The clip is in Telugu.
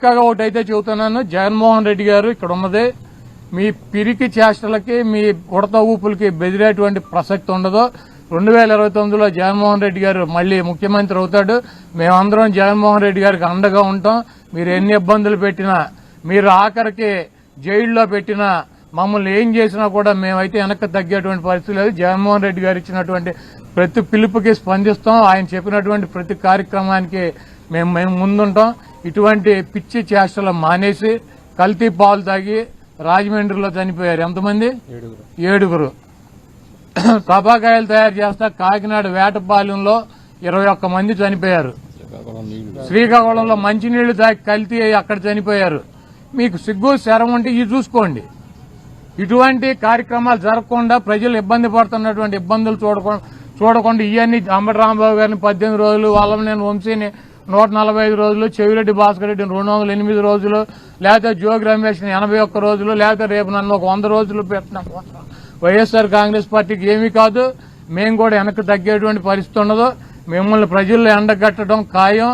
పక్కగా ఒకటైతే చెబుతున్నాను, జగన్మోహన్ రెడ్డి గారు ఇక్కడ ఉన్నది మీ పిరికి చేష్టలకి మీ ఉడత ఊపులకి బెదిరేటువంటి ప్రసక్తి ఉండదు. 2029లో జగన్మోహన్ రెడ్డి గారు మళ్లీ ముఖ్యమంత్రి అవుతాడు. మేమందరం జగన్మోహన్ రెడ్డి గారికి అండగా ఉంటాం. మీరు ఎన్ని ఇబ్బందులు పెట్టినా, మీరు ఆఖరికి జైల్లో పెట్టినా, మమ్మల్ని ఏం చేసినా కూడా మేమైతే వెనక్కి తగ్గేటువంటి పరిస్థితి లేదు. జగన్మోహన్ రెడ్డి గారు ఇచ్చినటువంటి ప్రతి పిలుపుకి స్పందిస్తాం. ఆయన చెప్పినటువంటి ప్రతి కార్యక్రమానికి మేము ముందుంటాం. ఇటువంటి పిచ్చి చేష్టలు మానేసి కల్తీ పాలు తాగి రాజమండ్రిలో చనిపోయారు ఎంతమంది? 7. టపాకాయలు తయారు చేస్తా కాకినాడ వేటపాలెంలో 21 మంది చనిపోయారు. శ్రీకాకుళంలో మంచినీళ్లు తాగి కల్తీ అయ్యి అక్కడ చనిపోయారు. మీకు సిగ్గు శరం ఉంటే ఇది చూసుకోండి. ఇటువంటి కార్యక్రమాలు జరగకుండా ప్రజలు ఇబ్బంది పడుతున్నటువంటి ఇబ్బందులు చూడకుండా ఇవన్నీ అంబటి రాంబాబు గారిని 18 రోజులు, వల్లభనేని వంశీని 145 రోజులు, చెవిరెడ్డి భాస్కర్ రెడ్డిని 208 రోజులు, లేకపోతే జోగి రమేష్ని 81 రోజులు, లేకపోతే రేపు నన్ను ఒక 100 రోజులు పెట్టిన వైఎస్ఆర్ కాంగ్రెస్ పార్టీకి ఏమీ కాదు. మేము కూడా వెనక్కి తగ్గేటువంటి పరిస్థితి ఉండదు. మిమ్మల్ని ప్రజల్లో ఎండగట్టడం ఖాయం.